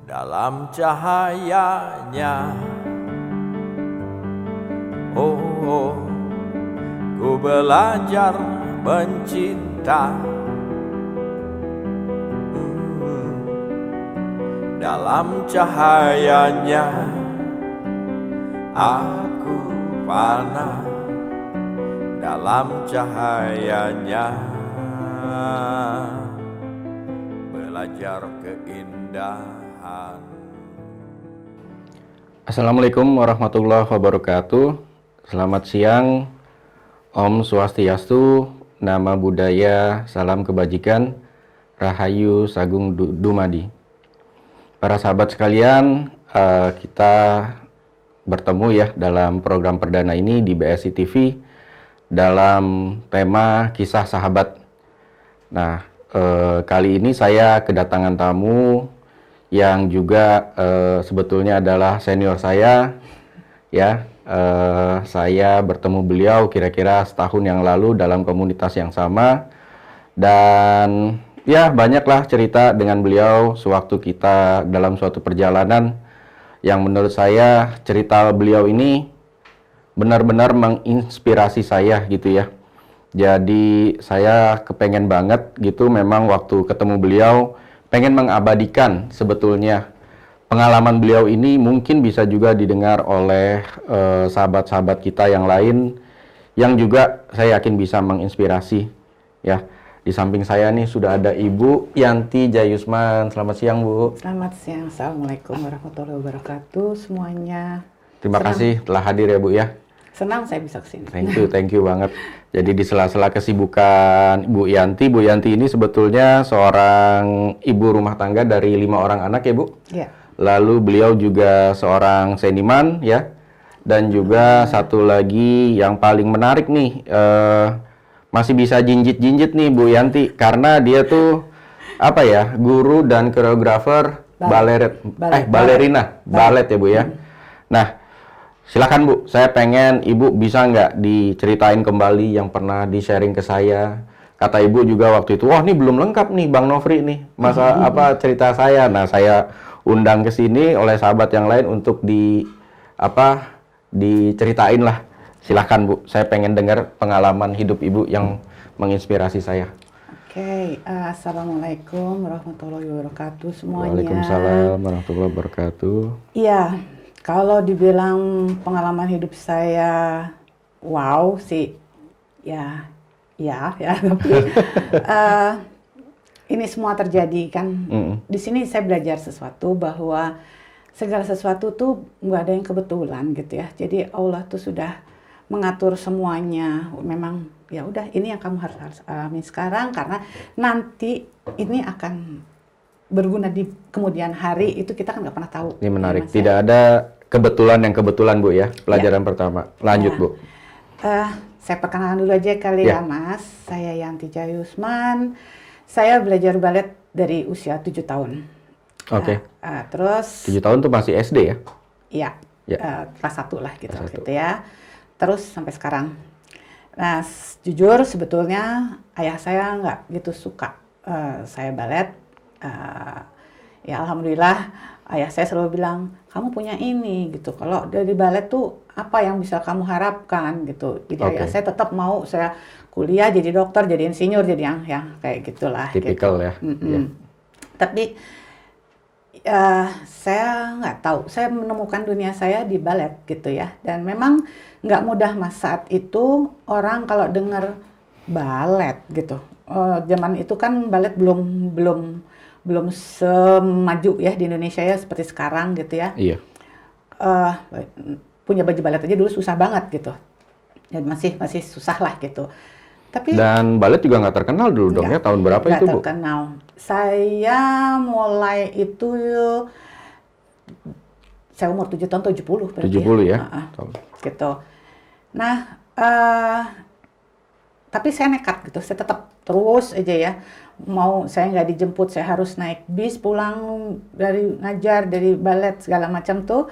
dalam cahayanya. Oh, ku belajar mencinta dalam cahayanya. Aku fana dalam cahayanya, belajar keindahan. Assalamualaikum warahmatullahi wabarakatuh. Selamat siang, Om Swastiastu, Nama Budaya, Salam Kebajikan, Rahayu Sagung Dumadi. Para sahabat sekalian, kita bertemu ya dalam program perdana ini di BSI TV dalam tema kisah sahabat. Nah, kali ini saya kedatangan tamu yang juga sebetulnya adalah senior saya, ya. Saya bertemu beliau kira-kira setahun yang lalu dalam komunitas yang sama, dan ya banyaklah cerita dengan beliau sewaktu kita dalam suatu perjalanan yang menurut saya cerita beliau ini benar-benar menginspirasi saya gitu ya. Jadi saya kepengen banget gitu, memang waktu ketemu beliau pengen mengabadikan sebetulnya pengalaman beliau ini, mungkin bisa juga didengar oleh sahabat-sahabat kita yang lain yang juga saya yakin bisa menginspirasi ya. Di samping saya nih sudah ada Ibu Yanti Jayusman. Selamat siang, Bu. Selamat siang. Assalamualaikum warahmatullahi wabarakatuh semuanya. Terima kasih telah hadir ya, Bu ya. Senang saya bisa kesini. Thank you banget. Jadi di sela-sela kesibukan Bu Yanti ini sebetulnya seorang ibu rumah tangga dari 5 orang anak ya, Bu? Iya. Lalu beliau juga seorang seniman ya. Dan juga satu lagi yang paling menarik nih, masih bisa jinjit-jinjit nih Bu Yanti, karena dia tuh apa ya, guru dan koreografer balerina balet ya Bu ya. Nah, silakan Bu, saya pengen Ibu bisa nggak diceritain kembali yang pernah di-sharing ke saya. Kata Ibu juga waktu itu, wah ini belum lengkap nih Bang Nofri nih, masa apa cerita saya. Nah, saya undang ke sini oleh sahabat yang lain untuk diceritain lah. Silakan Bu, saya pengen dengar pengalaman hidup Ibu yang menginspirasi saya. Oke, Assalamualaikum warahmatullahi wabarakatuh semuanya. Waalaikumsalam warahmatullahi wabarakatuh. Iya, kalau dibilang pengalaman hidup saya, wow sih, ya, tapi ini semua terjadi kan. Di sini saya belajar sesuatu bahwa segala sesuatu tuh nggak ada yang kebetulan gitu ya. Jadi Allah tuh sudah mengatur semuanya. Memang ya udah, ini yang kamu harus alami sekarang karena nanti ini akan berguna di kemudian hari, itu kita kan nggak pernah tahu. Ini menarik. Tidak ada kebetulan yang kebetulan Bu ya. Pelajaran pertama. Lanjut Bu. Saya perkenalkan dulu aja kali ya Mas. Saya Yanti Jayusman. Saya belajar balet dari usia 7 tahun. Oke. Terus 7 tahun tuh masih SD ya? Iya. Kelas 1 lah gitu ya. Terus sampai sekarang. Nah, jujur sebetulnya ayah saya nggak gitu suka saya balet. Ya alhamdulillah ayah saya selalu bilang, kamu punya ini gitu. Kalau dari balet tuh apa yang bisa kamu harapkan gitu. Jadi ayah saya tetap mau saya kuliah jadi dokter, jadi insinyur, jadi yang kayak gitulah. Tipikal gitu. ya. Tapi saya nggak tahu, saya menemukan dunia saya di balet gitu ya. Dan memang nggak mudah Mas, saat itu orang kalau dengar balet gitu. Zaman itu kan balet belum semaju ya di Indonesia ya seperti sekarang gitu ya. Iya. Punya baju balet aja dulu susah banget gitu. Dan masih susah lah gitu. Tapi dan balet juga nggak terkenal dulu dong ya, tahun berapa itu Bu? Nggak terkenal. Saya mulai itu saya umur 7 tahun, 70 berarti 70 ya? Gitu. Nah, tapi saya nekat gitu, saya tetap terus aja ya. Mau saya nggak dijemput, saya harus naik bis pulang dari ngajar, dari balet segala macam tuh.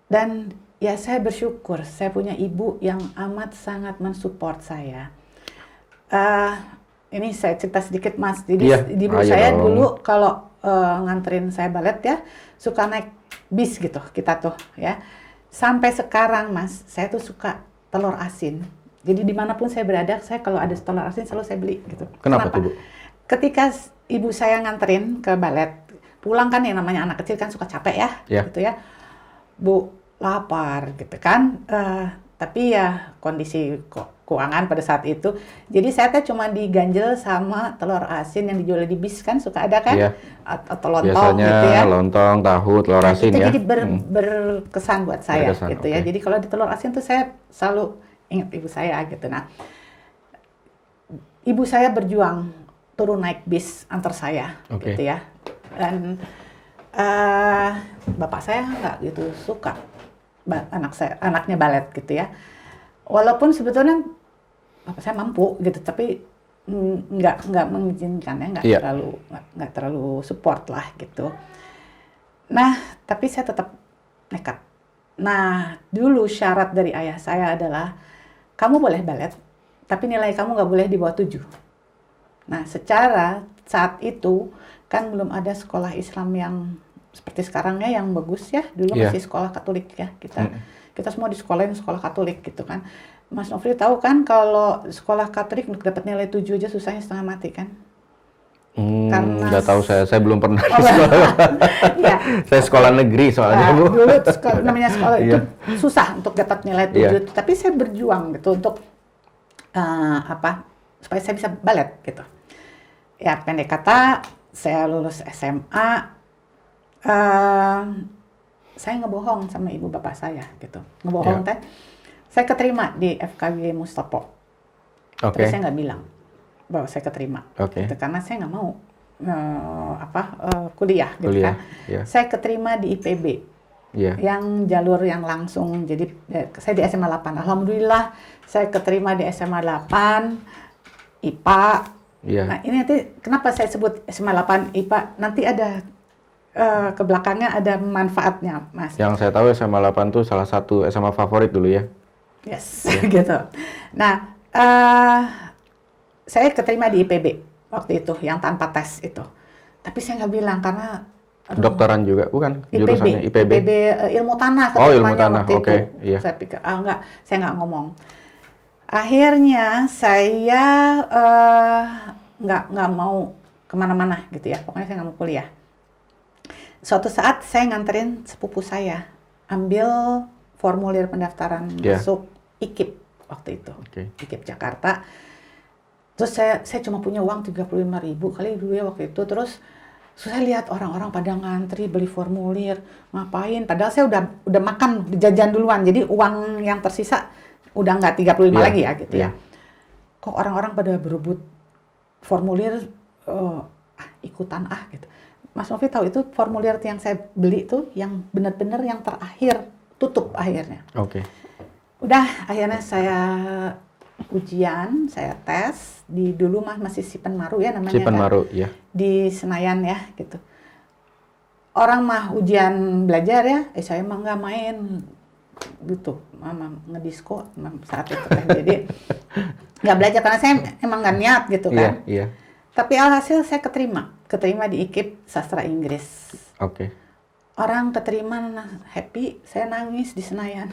Dan ya saya bersyukur, saya punya ibu yang amat sangat mensupport saya. Ini saya cerita sedikit Mas, jadi ibu saya dulu kalau nganterin saya balet ya, suka naik bis gitu kita tuh ya. Sampai sekarang Mas, saya tuh suka telur asin. Jadi dimanapun saya berada, saya kalau ada telur asin selalu saya beli gitu. Kenapa tuh, Bu? Ketika ibu saya nganterin ke balet, pulang kan yang namanya anak kecil kan suka capek ya, gitu ya. Bu, lapar gitu kan. Tapi ya kondisi keuangan pada saat itu, jadi saya tuh cuma diganjel sama telur asin yang dijual di bis kan, suka ada kan, atau lontong biasanya gitu ya. Lontong, tahu, telur asin itu ya. Jadi berkesan buat saya gitu ya. Jadi kalau di telur asin tuh saya selalu ingat ibu saya gitu. Nah, ibu saya berjuang turun naik bis antar saya gitu ya. Dan bapak saya nggak gitu suka anaknya balet gitu ya. Walaupun sebetulnya bapak saya mampu gitu, tapi nggak mengizinkan ya, nggak terlalu support lah gitu. Nah, tapi saya tetap nekat. Nah, dulu syarat dari ayah saya adalah kamu boleh balet, tapi nilai kamu nggak boleh di bawah 7. Nah, secara saat itu kan belum ada sekolah Islam yang seperti sekarang ya, yang bagus ya. Dulu masih sekolah Katolik ya. Kita semua di sekolah Katolik gitu kan. Mas Nofri tahu kan kalau sekolah Katolik untuk dapat nilai 7 aja susahnya setengah mati kan? Nggak tahu saya belum pernah di sekolah. Saya sekolah negeri soalnya, Bu. Dulu namanya sekolah itu susah untuk dapat nilai 7. Tapi saya berjuang gitu untuk supaya saya bisa balet gitu. Ya pendek kata, saya lulus SMA. Saya ngebohong sama ibu bapak saya gitu. Ngebohong teh. Saya keterima di FKG Mustopo. Tapi saya nggak bilang bahwa saya keterima. Gitu, karena saya nggak mau kuliah gitu kan. Saya keterima di IPB. Yang jalur yang langsung. Jadi saya di SMA 8. Alhamdulillah saya keterima di SMA 8 IPA. Nah, ini nanti kenapa saya sebut SMA 8 IPA? Nanti ada ke belakangnya ada manfaatnya, Mas. Yang saya tahu SMA 8 tuh salah satu SMA favorit dulu ya. Yes, gitu. Nah, saya keterima di IPB waktu itu, yang tanpa tes itu. Tapi saya nggak bilang karena kedokteran juga, bukan? Jurusannya IPB. Ilmu tanah. Ilmu tanah, oke. Saya pikir, saya nggak ngomong. Akhirnya saya nggak mau kemana-mana gitu ya. Pokoknya saya nggak mau kuliah. Suatu saat saya nganterin sepupu saya ambil formulir pendaftaran masuk IKIP waktu itu, IKIP Jakarta. Terus saya cuma punya uang 35.000 kali dulu ya waktu itu. Terus saya lihat orang-orang pada ngantri beli formulir, ngapain? Padahal saya udah makan jajan duluan, jadi uang yang tersisa udah nggak 35 lagi ya gitu ya. Kok orang-orang pada berebut formulir, ikutan gitu. Mas Novi tahu itu formulir yang saya beli tuh yang benar-benar yang terakhir tutup akhirnya. Udah akhirnya saya ujian, saya tes di dulu masih Sipenmaru ya namanya. Sipenmaru ya. Di Senayan ya gitu. Orang mah ujian belajar ya, saya mah nggak main gitu, mama ngedisko saat itu kan. Jadi nggak belajar karena saya emang nggak niat gitu kan. Tapi alhasil saya keterima di IKIP Sastra Inggris. Orang keterima happy, saya nangis di Senayan.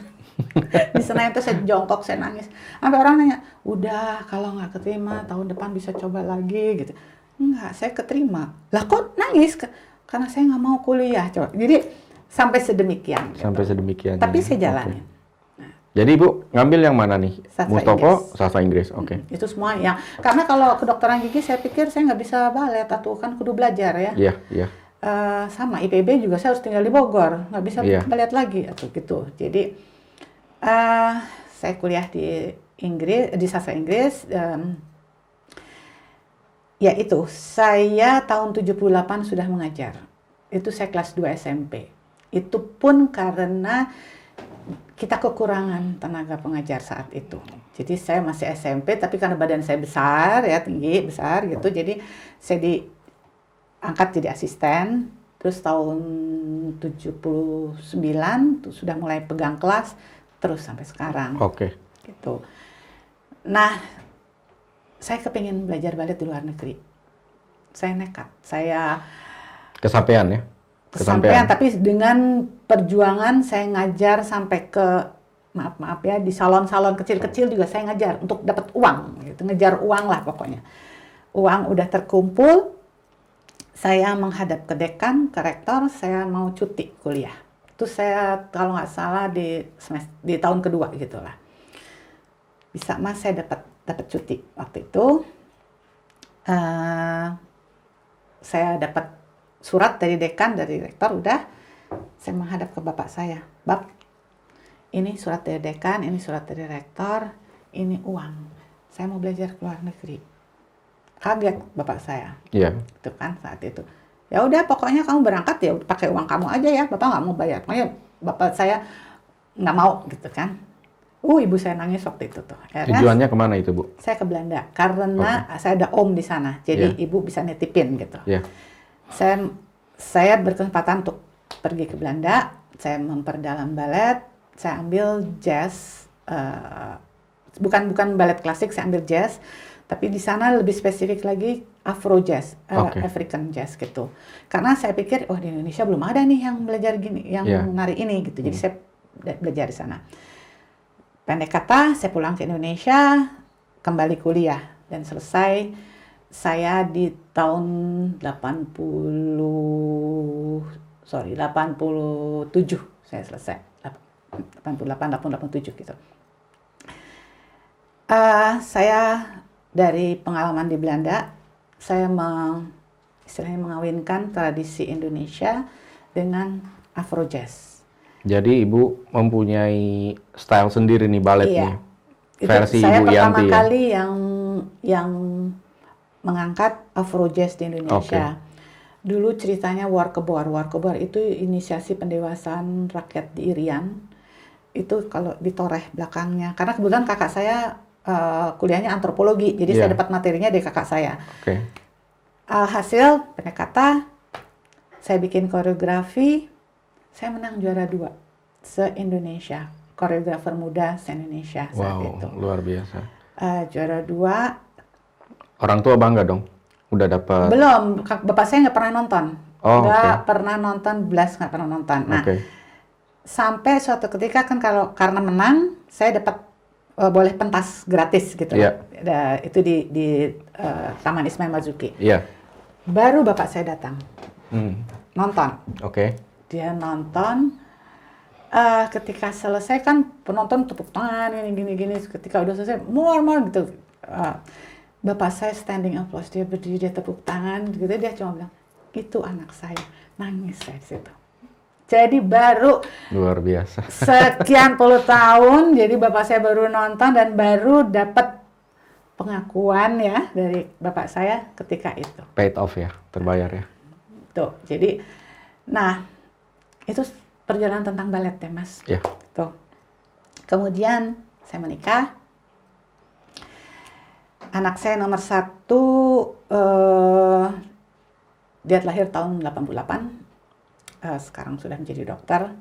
Di Senayan tuh saya jongkok, saya nangis. Sampai orang nanya, udah kalau nggak keterima tahun depan bisa coba lagi gitu. Enggak, saya keterima. Lah kok nangis? Karena saya nggak mau kuliah. Coba. Jadi sampai sedemikian. Sampai sedemikian. Tapi saya jalanin. Jadi Ibu ngambil yang mana nih? Mustopo, Sastra Inggris. Itu semua ya. Karena kalau kedokteran gigi saya pikir saya nggak bisa balet atau kan kudu belajar ya. Sama IPB juga saya harus tinggal di Bogor, nggak bisa balet lagi atau gitu. Jadi saya kuliah di Inggris, di Sastra Inggris. Ya itu, saya tahun 78 sudah mengajar. Itu saya kelas 2 SMP. Itu pun karena kita kekurangan tenaga pengajar saat itu. Jadi saya masih SMP, tapi karena badan saya besar, ya tinggi, besar gitu. Jadi saya diangkat jadi asisten. Terus tahun 79 sudah mulai pegang kelas, terus sampai sekarang. Gitu. Nah, saya kepingin belajar balet di luar negeri. Saya nekat. Kesampaian ya? Kesampaian, tapi dengan perjuangan saya ngajar sampai ke maaf ya di salon-salon kecil-kecil juga saya ngajar untuk dapat uang gitu, ngejar uang lah pokoknya. Uang udah terkumpul, saya menghadap ke dekan, ke rektor, saya mau cuti kuliah. Itu saya kalau nggak salah di tahun kedua gitulah. Bisa mas saya dapat cuti waktu itu. Saya dapat surat dari dekan, dari rektor, udah. Saya menghadap ke bapak saya, Bab, ini surat dari dekan, ini surat dari rektor, ini uang. Saya mau belajar ke luar negeri. Kaget bapak saya. Iya. Itu kan saat itu. Ya udah, pokoknya kamu berangkat ya pakai uang kamu aja ya, bapak nggak mau bayar. Makanya bapak saya nggak mau gitu kan. Ibu saya nangis waktu itu tuh. Akhirnya, tujuannya kemana itu, Bu? saya ke Belanda karena saya ada om di sana, jadi ibu bisa nitipin gitu. Iya. Saya berkesempatan untuk pergi ke Belanda, saya memperdalam balet, saya ambil jazz, bukan balet klasik, saya ambil jazz, tapi di sana lebih spesifik lagi Afro jazz, African jazz gitu. Karena saya pikir, di Indonesia belum ada nih yang belajar gini, yang nari ini gitu. Jadi saya belajar di sana. Pendek kata, saya pulang ke Indonesia, kembali kuliah dan selesai. Saya di tahun 87 saya selesai. 87 gitu. Saya dari pengalaman di Belanda, saya istilahnya mengawinkan tradisi Indonesia dengan Afro jazz. Jadi Ibu mempunyai style sendiri nih balet nih. Versi Saya Ibu pertama Yanti kali yang mengangkat Afro jazz di Indonesia. Dulu ceritanya Warkebor itu inisiasi pendewasaan rakyat di Irian. Itu kalau di Toreh belakangnya. Karena kebetulan kakak saya kuliahnya antropologi, jadi saya dapat materinya dari kakak saya. Alhasil, pendek kata, saya bikin koreografi, saya menang juara 2 se-Indonesia. Koreografer muda se-Indonesia saat itu. Wow, luar biasa. Juara 2. Orang tua bangga dong? Udah dapat? Belum, bapak saya nggak pernah nonton. Nggak pernah nonton, nggak pernah nonton. Nah, sampai suatu ketika kan karena menang, saya dapat boleh pentas gratis gitu. Itu di Taman Ismail Marzuki. Baru bapak saya datang. Nonton. Dia nonton. Ketika selesai kan penonton tepuk tangan gini. Ketika udah selesai, more gitu. Bapak saya standing applause, dia berdiri, dia tepuk tangan, gitu. Dia cuma bilang, itu anak saya. Nangis saya di situ. Jadi baru luar biasa. Sekian puluh tahun, jadi bapak saya baru nonton dan baru dapat pengakuan ya dari bapak saya ketika itu. Paid off ya, terbayar ya. Tuh, jadi, nah itu perjalanan tentang balet ya mas. Tuh. Kemudian saya menikah. Anak saya nomor 1, dia lahir tahun 88, sekarang sudah menjadi dokter.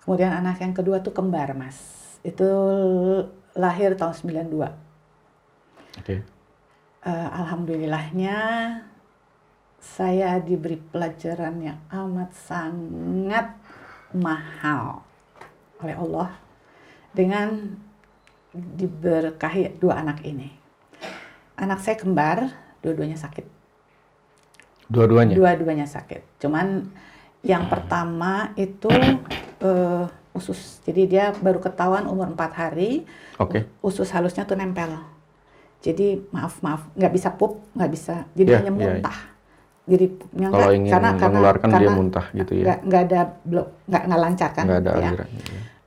Kemudian anak yang kedua tuh kembar mas, itu lahir tahun 92. Alhamdulillahnya saya diberi pelajaran yang amat sangat mahal oleh Allah dengan diberkahi 2 anak ini. Anak saya kembar, dua-duanya sakit. Dua-duanya? Dua-duanya sakit. Cuman yang pertama itu usus. Jadi dia baru ketahuan umur 4 hari. Usus halusnya tuh nempel. Jadi maaf, nggak bisa pup, nggak bisa. Jadi hanya muntah. Jadi kalau ingin mengeluarkan dia muntah gitu ya? Nggak ada nggak lancar kan? Nggak ada ya. aliran.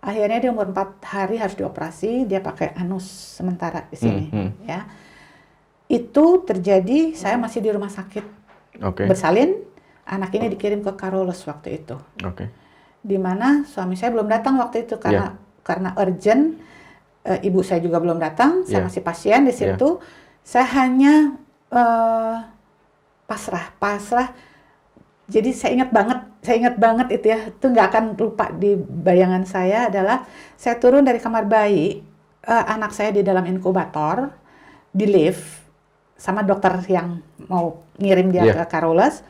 Akhirnya dia umur 4 hari harus dioperasi, dia pakai anus sementara di sini, ya. Itu terjadi, saya masih di rumah sakit bersalin, anak ini dikirim ke Carolus waktu itu. Di mana suami saya belum datang waktu itu karena urgent, ibu saya juga belum datang, saya masih pasien di situ. Saya hanya pasrah. Jadi saya ingat banget itu ya, itu nggak akan lupa di bayangan saya adalah saya turun dari kamar bayi, anak saya di dalam inkubator, di lift, sama dokter yang mau ngirim dia ke Carolus.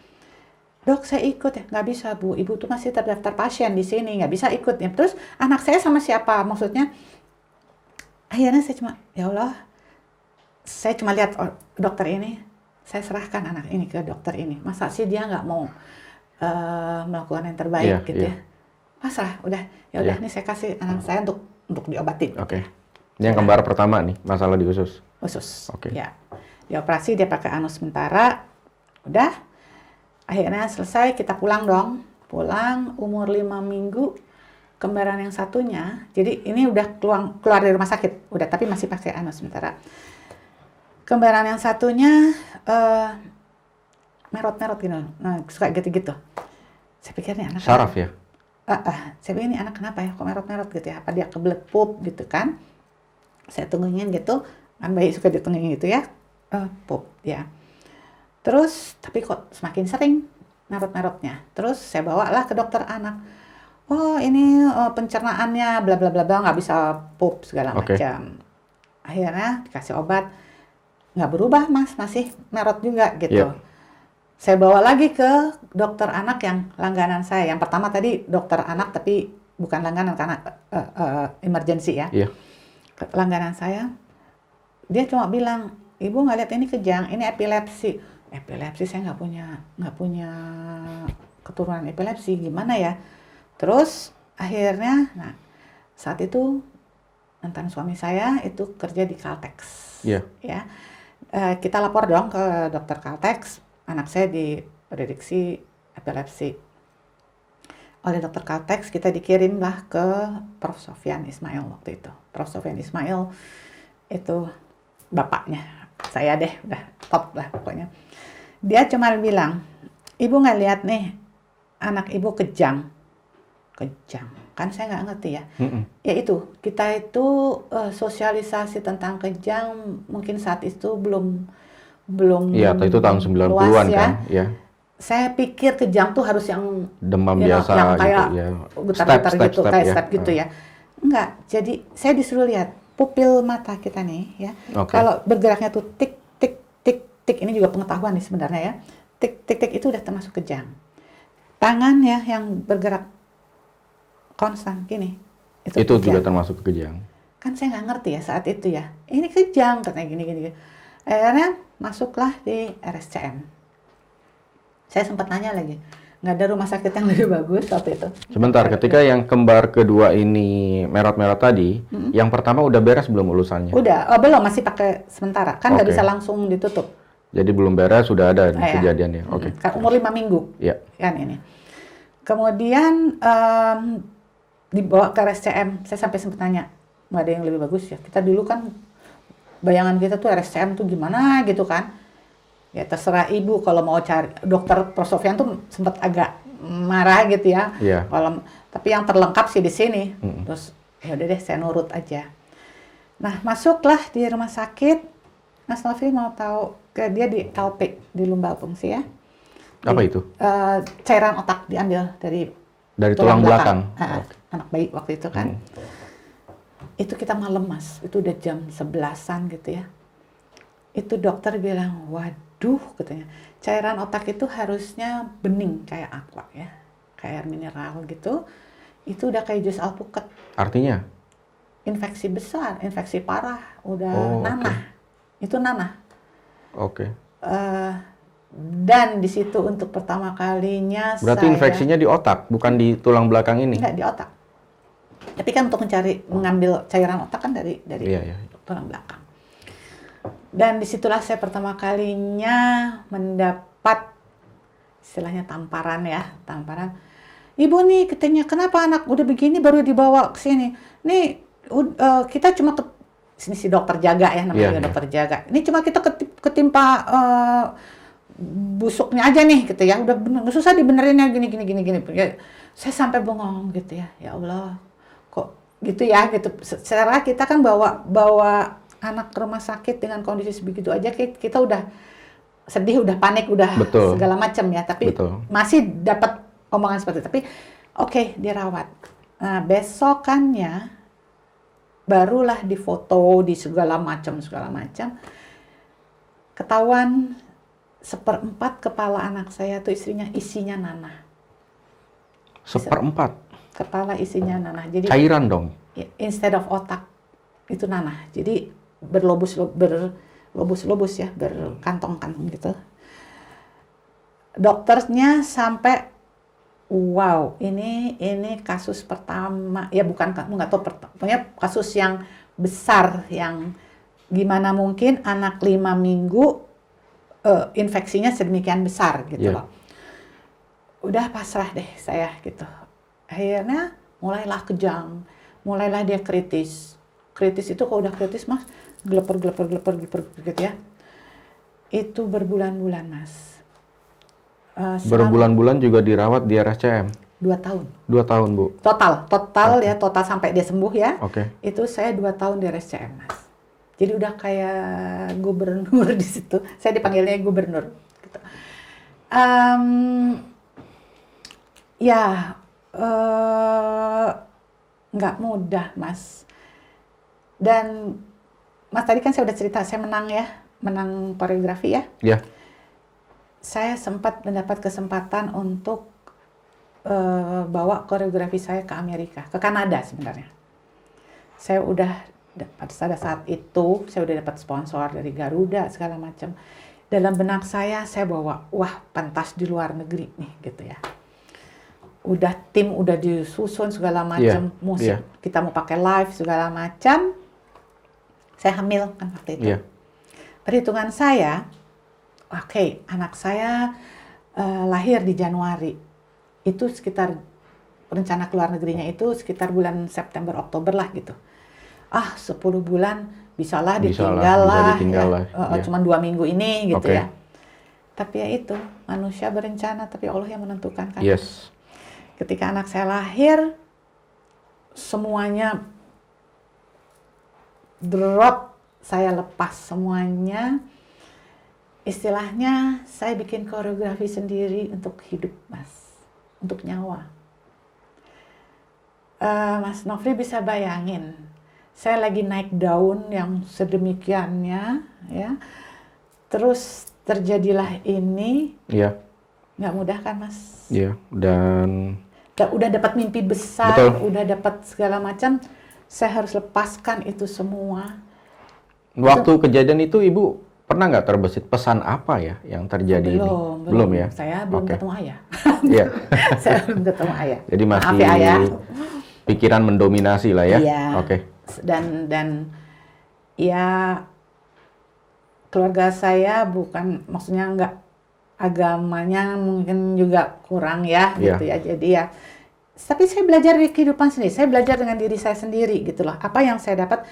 Dok, saya ikut ya. Nggak bisa, Bu. Ibu tuh masih terdaftar pasien di sini. Nggak bisa ikut ya. Terus anak saya sama siapa? Maksudnya, akhirnya saya cuma, ya Allah, saya cuma lihat dokter ini, saya serahkan anak ini ke dokter ini. Masa sih dia nggak mau melakukan yang terbaik gitu ya? Pasrah, udah. Ya udah, nih saya kasih anak saya untuk diobatin. Oke. Ini yang kembar pertama nih, masalah di usus. Usus. Oke. Ya. Dioperasi, dia pakai anus sementara. Udah. Akhirnya selesai, kita pulang dong. Pulang, umur 5 minggu, kembaran yang satunya. Jadi ini udah keluar dari rumah sakit. Udah, tapi masih pakai anus sementara. Kembaran yang satunya merot-merot gitu. Nah, suka gitu-gitu. Saya pikir nih anak... Saraf ya? Saya pikir ini anak kenapa ya? Kok merot-merot gitu ya? Apa dia kebelet pup gitu kan? Saya tungguin gitu. Kan bayi suka ditungguin gitu ya. Pup ya. Terus, tapi kok semakin sering merot-merotnya. Terus saya bawalah ke dokter anak. Oh ini pencernaannya bla bla bla bla, nggak bisa pup segala macam. Akhirnya dikasih obat. Nggak berubah mas, masih merot juga gitu. Saya bawa lagi ke dokter anak yang langganan saya. Yang pertama tadi dokter anak tapi bukan langganan karena emergency ya. Langganan saya, dia cuma bilang, ibu nggak lihat ini kejang, ini epilepsi. Epilepsi saya nggak punya keturunan epilepsi, gimana ya? Terus akhirnya, nah saat itu mantan suami saya itu kerja di Caltex, ya. Kita lapor dong ke dokter Caltex, anak saya diprediksi epilepsi. Oleh dokter Caltex kita dikirimlah ke Prof. Sofyan Ismail waktu itu. Prof. Sofyan Ismail itu bapaknya saya deh, udah top lah pokoknya. Dia cuma bilang, ibu nggak lihat nih anak ibu kejang. Kan saya nggak ngerti ya. Ya itu, kita itu sosialisasi tentang kejang mungkin saat itu belum Iya, itu tahun 90-an ya. kan. Ya. Saya pikir kejang tuh harus yang demam biasa yang kayak gitu ya. getar-getar gitu, kayak ya. step gitu ya. Enggak, jadi saya disuruh lihat pupil mata kita nih ya. Kalau bergeraknya tuh tik tik tik tik, ini juga pengetahuan nih sebenarnya ya. Tik tik tik itu udah termasuk kejang. Tangan ya yang bergerak konstan gini. Itu juga termasuk kejang. Kan saya nggak ngerti ya saat itu ya. Ini kejang katanya gini. Akhirnya masuklah di RSCM. Saya sempat nanya lagi, nggak ada rumah sakit yang lebih bagus waktu itu. Sebentar, ketika yang kembar kedua ini merot-merot tadi, yang pertama udah beres belum ulusannya? Udah, belum, masih pakai sementara. Kan nggak bisa langsung ditutup. Jadi belum beres, sudah ada kejadiannya. Kan umur 5 minggu. Kan ini. Kemudian dibawa ke RSCM. Saya sampai sempat nanya, nggak ada yang lebih bagus ya? Kita dulu kan, bayangan kita tuh RSCM tuh gimana gitu kan. Ya terserah ibu kalau mau cari. Dokter Prof. Sofyan tuh sempat agak marah gitu ya. Tapi yang terlengkap sih di sini. Terus ya udah deh saya nurut aja. Nah masuklah di rumah sakit. Mas Novi mau tahu, dia di LP di lumbal fungsi ya. Apa itu? Cairan otak diambil dari tulang belakang. Anak bayi waktu itu kan. Itu kita malam mas, itu udah jam 11-an gitu ya. Itu dokter bilang, waduh katanya, cairan otak itu harusnya bening kayak aqua ya, kayak air mineral gitu. Itu udah kayak jus alpukat. Artinya? Infeksi besar, infeksi parah, udah nanah. Itu nanah. Dan di situ untuk pertama kalinya berarti infeksinya di otak, bukan di tulang belakang ini? Enggak, di otak. Tapi kan untuk mengambil cairan otak kan dari tulang belakang. Dan disitulah saya pertama kalinya mendapat istilahnya tamparan. Ibu nih katanya, kenapa anak udah begini baru dibawa ke sini? Nih kita cuma sini si dokter jaga ya, namanya dokter jaga. Ini cuma kita ketimpa busuknya aja nih gitu ya. Udah bener, susah dibenerinnya gini. Ya, saya sampai bengong gitu ya. Ya Allah, kok gitu ya gitu. Secara kita kan bawa anak ke rumah sakit dengan kondisi sebegitu aja, kita udah sedih, udah panik, udah segala macam ya. Tapi masih dapat omongan seperti itu. Tapi oke, dirawat. Nah, besokannya barulah difoto di segala macam. Ketahuan 1/4 kepala anak saya tuh isinya nanah. 1/4 Kepala isinya nanah. Jadi cairan dong. instead of otak itu nanah. Jadi berlobus-lobus ya, berkantong-kantong gitu. Dokternya sampai wow, ini kasus pertama, ya bukan, nggak tahu, pokoknya kasus yang besar, yang gimana mungkin anak 5 minggu infeksinya sedemikian besar gitu loh. Udah pasrah deh saya gitu. Akhirnya mulailah kejang, mulailah dia kritis. Kritis itu kalau udah kritis Mas, geleper gitu ya. Itu berbulan-bulan Mas. Berbulan-bulan juga dirawat di RSCM? 2 tahun. 2 tahun, Bu? Total ya, total sampai dia sembuh ya. Oke. Itu saya 2 tahun di RSCM, Mas. Jadi udah kayak gubernur di situ. Saya dipanggilnya gubernur. Gitu. Nggak mudah, Mas. Dan Mas tadi kan saya udah cerita, saya menang koreografi ya. Iya. Saya sempat mendapat kesempatan untuk bawa koreografi saya ke Amerika, ke Kanada sebenarnya. Saya udah pada saat itu saya udah dapat sponsor dari Garuda segala macam. Dalam benak saya bawa, wah pentas di luar negeri nih gitu ya. Tim udah disusun segala macam, musik kita mau pakai live segala macam. Saya hamil kan waktu itu. Perhitungan saya, oke, anak saya lahir di Januari. Itu sekitar rencana keluar negerinya itu sekitar bulan September Oktober lah gitu. 10 bulan bisalah ditinggal lah. Cuma 2 minggu ini gitu ya. Tapi ya itu, manusia berencana tapi Allah yang menentukan kan. Yes. Ketika anak saya lahir, semuanya drop, saya lepas semuanya. Istilahnya saya bikin koreografi sendiri untuk hidup, Mas, untuk nyawa. Mas Nofri bisa bayangin, saya lagi naik daun yang sedemikiannya, ya. Terus terjadilah ini. Iya. Nggak mudah kan, Mas? Iya. Dan udah dapat mimpi besar, udah dapat segala macam, saya harus lepaskan itu semua. Waktu kejadian itu Ibu pernah nggak terbesit pesan apa ya yang terjadi ini? Belum ya? Saya belum ketemu ayah. Iya. Saya belum ketemu ayah. Jadi masih Maaf ya, ayah. Pikiran mendominasi lah ya? Iya. Dan ya keluarga saya bukan, maksudnya nggak, agamanya mungkin juga kurang ya gitu ya. Jadi ya, tapi saya belajar dari kehidupan sendiri. Saya belajar dengan diri saya sendiri gitu loh. Apa yang saya dapat,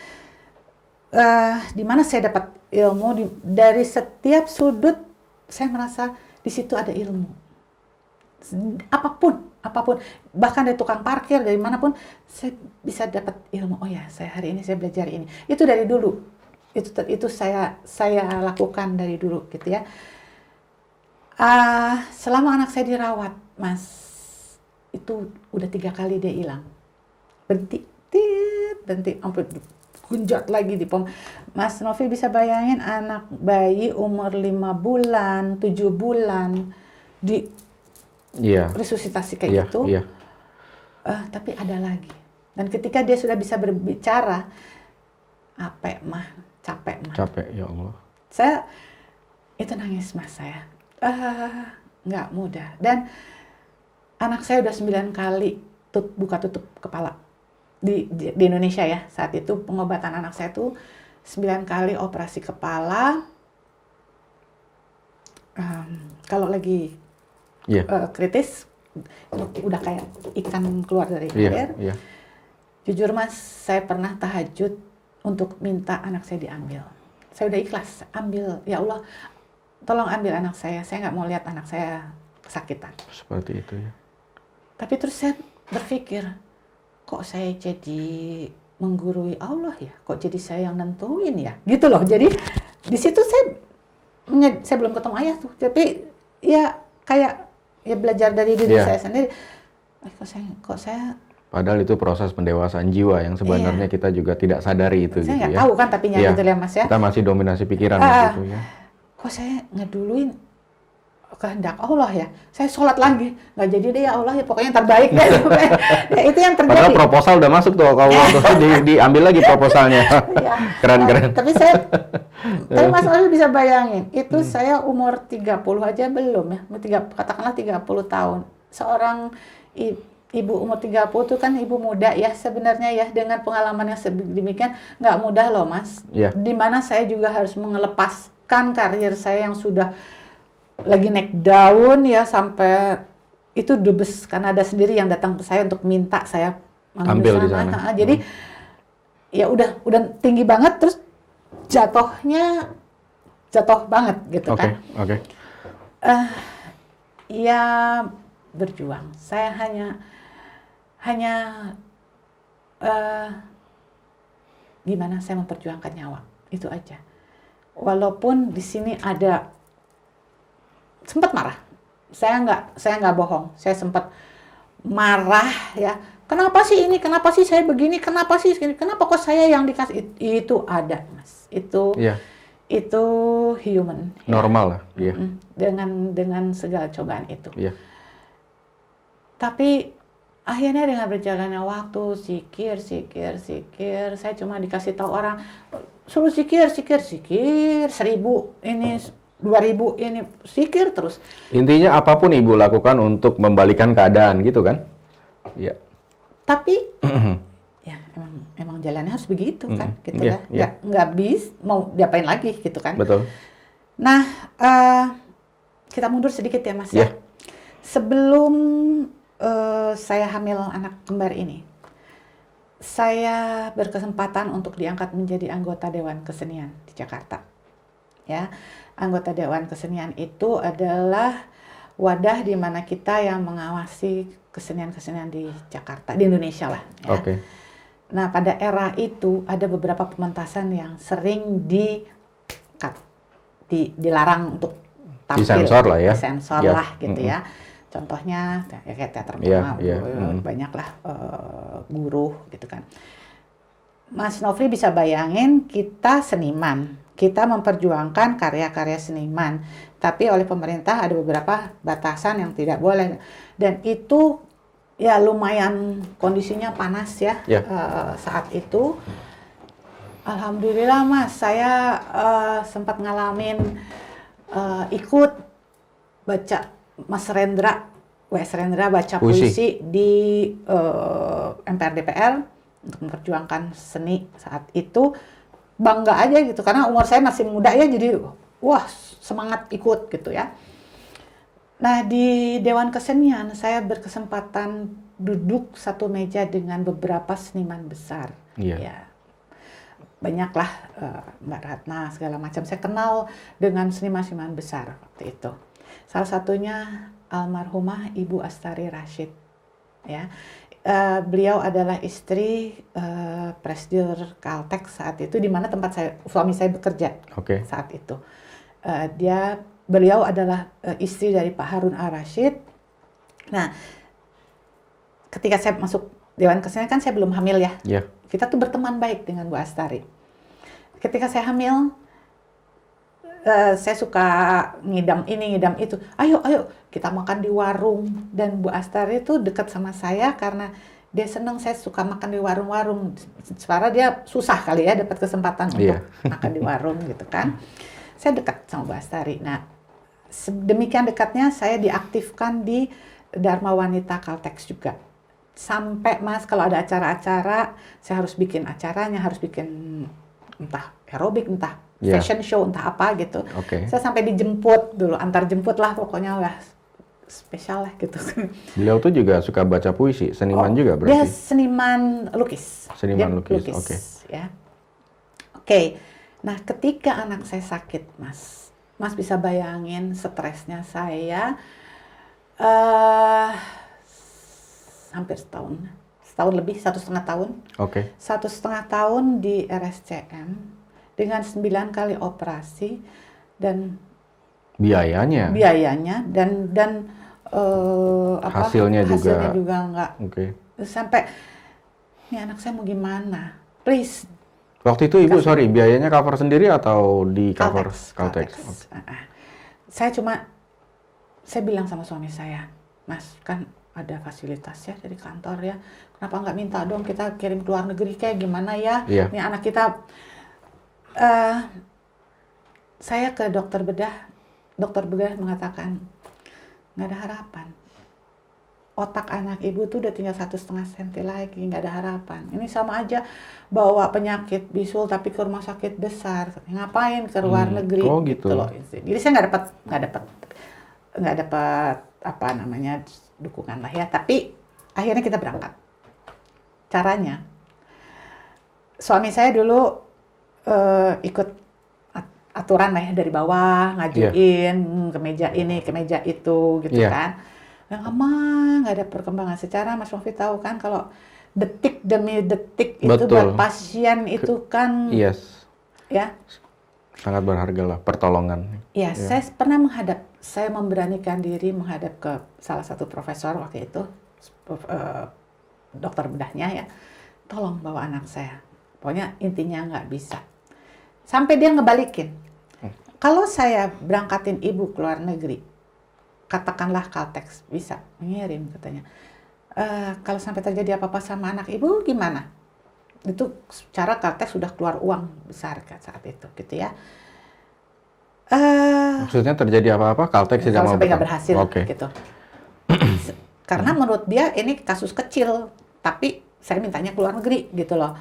di mana saya dapat ilmu, dari setiap sudut saya merasa di situ ada ilmu. Apapun, bahkan dari tukang parkir, dari manapun saya bisa dapat ilmu. Oh ya, saya hari ini saya belajar ini. Itu dari dulu. Itu saya lakukan dari dulu gitu ya. Selama anak saya dirawat, Mas, itu udah 3 kali dia hilang. Berhenti, sampai gunjat lagi di pom. Mas Novi bisa bayangin anak bayi umur 5 bulan, 7 bulan di resusitasi kayak gitu. Iya. Tapi ada lagi. Dan ketika dia sudah bisa berbicara, capek mah. Capek, ya Allah. Saya itu nangis, Mas, saya. Nggak mudah. Dan anak saya udah 9 kali buka tutup kepala di Indonesia ya. Saat itu pengobatan anak saya tuh 9 kali operasi kepala. Kalau lagi kritis, udah kayak ikan keluar dari air. Yeah. Jujur, Mas, saya pernah tahajud untuk minta anak saya diambil. Saya udah ikhlas, ambil, ya Allah, tolong ambil anak saya nggak mau lihat anak saya kesakitan. Seperti itu ya. Tapi terus saya berpikir, kok saya jadi menggurui Allah ya? Kok jadi saya yang nentuin ya? Gitu loh. Jadi di situ saya belum ketemu ayah tuh. Tapi ya kayak ya belajar dari diri saya sendiri. Kok saya padahal itu proses pendewasaan jiwa yang sebenarnya kita juga tidak sadari itu. Saya nggak tahu kan, tapi gitu ya, Mas ya. Kita masih dominasi pikiran gitu ya. Kok saya ngeduluin kehendak Allah ya, saya sholat lagi, nggak jadi deh ya Allah ya, pokoknya yang terbaik deh. Ya, itu yang terjadi. Padahal proposal udah masuk tuh, kalau waktu itu diambil lagi proposalnya. Ya. Keren. Tapi Mas Novi bisa bayangin, itu saya umur 30 aja belum ya, katakanlah 30 tahun. Seorang ibu umur 30 itu kan ibu muda ya sebenarnya ya, dengan pengalaman yang sedemikian nggak mudah loh Mas. Yeah. Dimana saya juga harus mengelepaskan karir saya yang sudah lagi naik daun ya, sampai itu dubes Kanada sendiri yang datang ke saya untuk minta saya ambil di sana. Jadi ya udah tinggi banget, terus jatuh banget gitu kan. Oke. Ya berjuang. Saya hanya gimana saya memperjuangkan nyawa, itu aja. Walaupun di sini ada sempat marah. Saya nggak bohong. Saya sempat marah ya. Kenapa sih ini? Kenapa sih saya begini? Kenapa sih ini? Kenapa kok saya yang dikasih? Itu ada, Mas. Itu human. Normal lah. Iya. Dengan segala cobaan itu. Iya. Tapi akhirnya dengan berjalannya waktu, zikir, saya cuma dikasih tahu orang, suruh zikir, 1000 ini, 2000 ini, zikir terus. Intinya apapun Ibu lakukan untuk membalikan keadaan gitu kan? Iya. Tapi ya emang jalannya harus begitu kan, gitu yeah, ya. Nggak bisa mau diapain lagi gitu kan. Betul. Nah, kita mundur sedikit ya Mas. Yeah. Sebelum saya hamil anak kembar ini, saya berkesempatan untuk diangkat menjadi anggota Dewan Kesenian di Jakarta. Ya, anggota Dewan Kesenian itu adalah wadah di mana kita yang mengawasi kesenian-kesenian di Jakarta, di Indonesia lah. Ya. Oke. Nah, pada era itu ada beberapa pementasan yang sering dilarang untuk tampil. Disensor lah ya. Disensor lah gitu ya. Contohnya ya kayak teater banyak lah guru gitu kan. Mas Nofri bisa bayangin, kita seniman, kita memperjuangkan karya-karya seniman, tapi oleh pemerintah ada beberapa batasan yang tidak boleh, dan itu ya lumayan kondisinya panas ya. Saat itu. Alhamdulillah Mas, saya sempat ngalamin ikut baca Mas Rendra, W.S. Rendra baca puisi di MPR DPR untuk memperjuangkan seni saat itu. Bangga aja gitu, karena umur saya masih muda ya, jadi wah semangat ikut gitu ya. Nah di Dewan Kesenian saya berkesempatan duduk satu meja dengan beberapa seniman besar. Ya, banyaklah Mbak Ratna segala macam. Saya kenal dengan seniman-seniman besar waktu itu. Salah satunya almarhumah Ibu Astari Rashid. Ya, beliau adalah istri Presidir Caltex saat itu, di mana tempat suami saya bekerja saat itu. Beliau adalah istri dari Pak Harun Ar-Rasyid. Nah, ketika saya masuk Dewan Kesenian kan saya belum hamil ya. Kita tuh berteman baik dengan Bu Astari. Ketika saya hamil, saya suka ngidam ini, ngidam itu. Ayo kita makan di warung. Dan Bu Astari itu dekat sama saya karena dia senang saya suka makan di warung-warung. Secara dia susah kali ya dapat kesempatan untuk makan di warung gitu kan. Saya dekat sama Bu Astari. Nah, sedemikian dekatnya saya diaktifkan di Dharma Wanita Caltex juga. Sampai Mas kalau ada acara-acara, saya harus bikin acaranya, harus bikin entah aerobik, entah fashion show, entah apa gitu. Saya sampai dijemput dulu, antar jemput lah pokoknya lah. Spesial lah gitu. Beliau tuh juga suka baca puisi, seniman juga berarti? Dia seniman lukis. Seniman lukis. Ya. Nah ketika anak saya sakit Mas bisa bayangin stresnya saya hampir setahun lebih, 1,5 tahun. 1,5 tahun di RSCM dengan 9 kali operasi dan biayanya dan hasilnya juga enggak. Sampai ini anak saya mau gimana? Please. Waktu itu Ibu biayanya cover sendiri atau di cover Caltex? Saya cuma saya bilang sama suami saya, Mas, kan ada fasilitas ya dari kantor ya, kenapa nggak minta dong kita kirim ke luar negeri kayak gimana ya? Iya. Ini anak kita. Saya ke dokter bedah mengatakan nggak ada harapan. Otak anak ibu tuh udah tinggal 1,5 senti lagi, nggak ada harapan. Ini sama aja bawa penyakit bisul tapi ke rumah sakit besar. Ngapain ke luar negeri? Oh gitu. Loh. Jadi saya nggak dapat apa namanya dukungan lah ya. Tapi akhirnya kita berangkat. Caranya, suami saya dulu ikut aturan lah ya dari bawah, ngajuin ke meja ini, ke meja itu gitu kan. Yang lama nggak ada perkembangan. Secara Mas Novi tahu kan kalau detik demi detik itu buat pasien itu kan ya sangat berharga lah pertolongan. Ya, saya pernah saya memberanikan diri menghadap ke salah satu profesor waktu itu, dokter bedahnya ya, tolong bawa anak saya. Pokoknya intinya nggak bisa. Sampai dia ngebalikin. Kalau saya berangkatin ibu ke luar negeri, katakanlah Caltex bisa mengirim katanya. Kalau sampai terjadi apa-apa sama anak ibu gimana? Itu secara Caltex sudah keluar uang besar saat itu gitu ya. Maksudnya terjadi apa-apa Caltex tidak mau sampai nggak berhasil gitu. Karena menurut dia ini kasus kecil, tapi saya mintanya ke luar negeri gitu loh.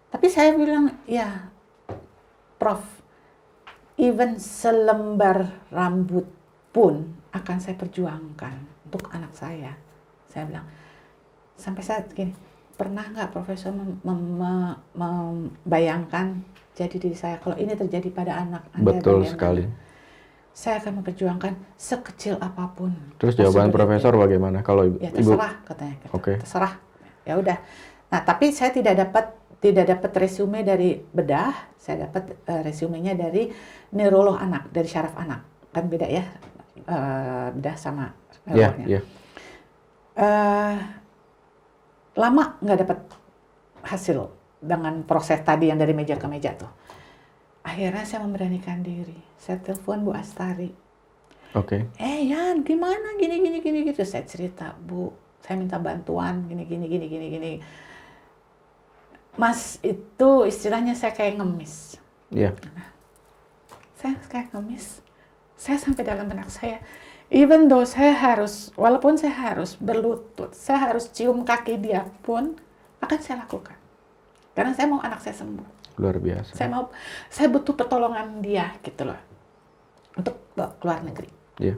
Tapi saya bilang, ya Prof, even selembar rambut pun akan saya perjuangkan untuk anak saya. Saya bilang, sampai saat gini, pernah nggak Profesor membayangkan jadi diri saya kalau ini terjadi pada anak Anda? Betul sekali. Saya akan memperjuangkan sekecil apapun. Terus jawaban Profesor bagaimana kalau ya terserah Ibu? Katanya. Oke. Terserah. Ya udah. Nah, tapi saya tidak dapat resume dari bedah, saya dapat resumenya dari neurolog anak, dari syaraf anak. Kan beda ya, bedah sama neurolognya. Lama nggak dapat hasil dengan proses tadi yang dari meja ke meja tuh. Akhirnya saya memberanikan diri. Saya telepon Bu Astari. Oke. Yan, gimana gini gitu. Saya cerita, Bu, saya minta bantuan gini. Mas, itu istilahnya saya kayak ngemis. Iya. Saya kayak ngemis. Saya sampai dalam benak saya, even though walaupun saya harus berlutut, saya harus cium kaki dia pun, akan saya lakukan. Karena saya mau anak saya sembuh. Luar biasa. Saya butuh pertolongan dia gitu loh. Untuk bawa ke luar negeri. Iya.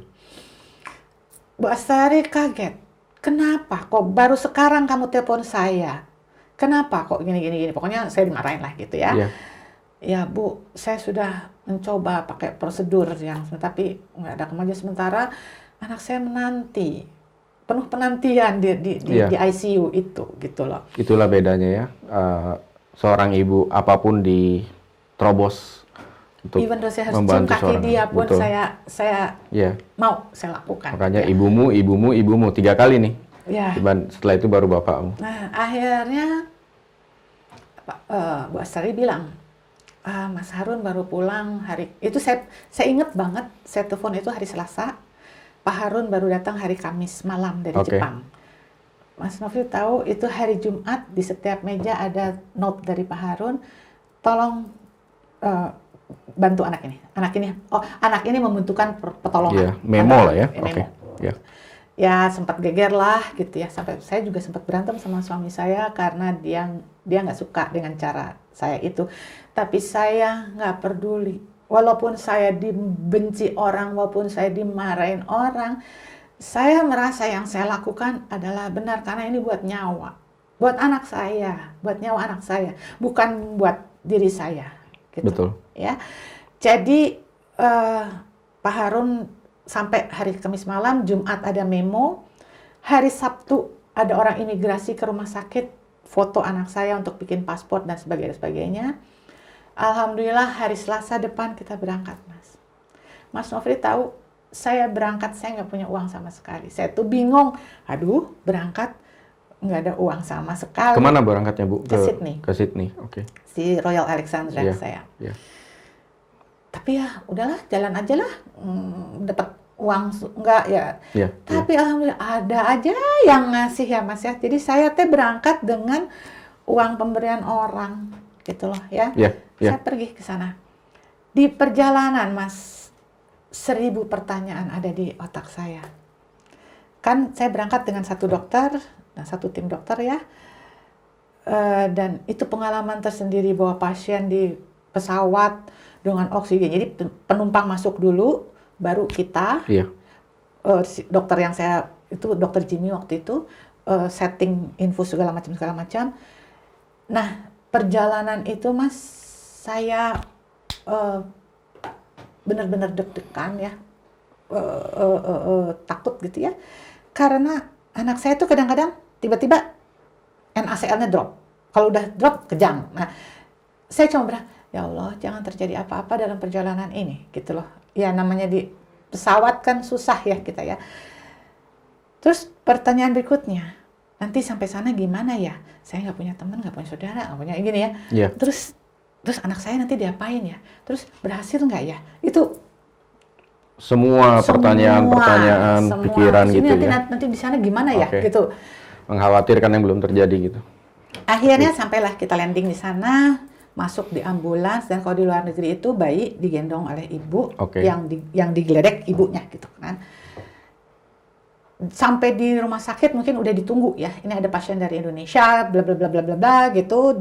Bu Astari kaget. Kenapa kok baru sekarang kamu telepon saya? Kenapa kok gini? Pokoknya saya dimarahin lah gitu ya. Iya. Ya Bu, saya sudah mencoba pakai prosedur tapi nggak ada kemajuan. Sementara anak saya menanti. Penuh penantian di ICU itu gitu loh. Itulah bedanya ya. Seorang ibu apapun diterobos untuk even though saya harus cium kaki dia pun saya mau saya lakukan. Makanya ibumu 3 kali nih. Ya. Setelah itu baru bapakmu. Nah, akhirnya Bu Astari bilang, Mas Harun baru pulang hari itu. Saya ingat banget, saya telepon itu hari Selasa. Pak Harun baru datang hari Kamis malam dari Jepang. Mas Novi tahu itu hari Jumat di setiap meja ada note dari Pak Harun, tolong bantu anak ini. Anak ini membutuhkan pertolongan. Memo lah ya. Oke. Ya sempat geger lah gitu ya. Sampai saya juga sempat berantem sama suami saya karena dia nggak suka dengan cara saya itu. Tapi saya nggak peduli. Walaupun saya dibenci orang, walaupun saya dimarahin orang, saya merasa yang saya lakukan adalah benar karena ini buat nyawa, buat anak saya, buat nyawa anak saya, bukan buat diri saya. Gitu. Betul. Ya, jadi Pak Harun sampai hari Kamis malam, Jumat ada memo, hari Sabtu ada orang imigrasi ke rumah sakit, foto anak saya untuk bikin paspor dan sebagainya. Alhamdulillah hari Selasa depan kita berangkat, Mas. Mas Novi tahu, saya berangkat, saya nggak punya uang sama sekali. Saya tuh bingung, berangkat nggak ada uang sama sekali. Kemana berangkatnya, Bu? Ke Sydney. Ke Sydney, oke. Si Royal Alexandra saya. Tapi ya udahlah, jalan aja lah. Dapat enggak ya. Iya. Tapi alhamdulillah ada aja yang ngasih ya Mas ya. Jadi saya teh berangkat dengan uang pemberian orang gitu loh ya. Iya. Iya. Saya pergi ke sana. Di perjalanan Mas, 1000 pertanyaan ada di otak saya. Kan saya berangkat dengan satu dokter dan satu tim dokter ya. Dan itu pengalaman tersendiri bawa pasien di pesawat dengan oksigen. Jadi penumpang masuk dulu, baru kita. Iya. Dokter yang saya itu dokter Jimmy waktu itu setting infus segala macam. Nah perjalanan itu Mas, saya benar-benar deg-degan ya, takut gitu ya, karena anak saya tuh kadang-kadang tiba-tiba NaCl-nya drop. Kalau udah drop kejang. Nah saya cuma bilang, ya Allah jangan terjadi apa-apa dalam perjalanan ini gitu loh. Ya namanya di pesawat kan susah ya kita ya. Terus pertanyaan berikutnya, nanti sampai sana gimana ya? Saya nggak punya teman, nggak punya saudara, nggak punya gini ya. Iya. Terus anak saya nanti diapain ya? Terus berhasil nggak ya? Itu Semua pertanyaan-pertanyaan, semua. pikiran Terus ini gitu ya. nanti di sana gimana ya? Oke. Gitu. Mengkhawatirkan yang belum terjadi gitu. Akhirnya sampailah kita landing di sana, masuk di ambulans, dan kalau di luar negeri itu bayi digendong oleh ibu. Oke. Yang digeledek ibunya gitu kan. Sampai di rumah sakit mungkin udah ditunggu ya. Ini ada pasien dari Indonesia, bla bla bla bla bla bla gitu.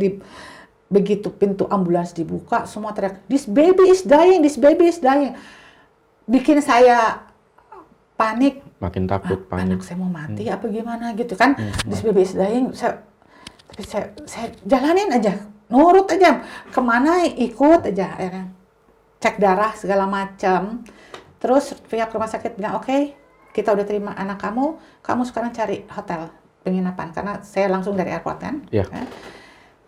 Begitu pintu ambulans dibuka, semua teriak, "This baby is dying, this baby is dying." Bikin saya panik. Makin takut, panik. Anak saya mau mati apa gimana gitu kan. This baby is dying. Tapi saya jalanin aja, nurut aja, kemana ikut aja, ya kan. Cek darah segala macam. Terus pihak rumah sakit bilang, oke, kita udah terima anak kamu sekarang cari hotel penginapan, karena saya langsung dari airport kan. Iya.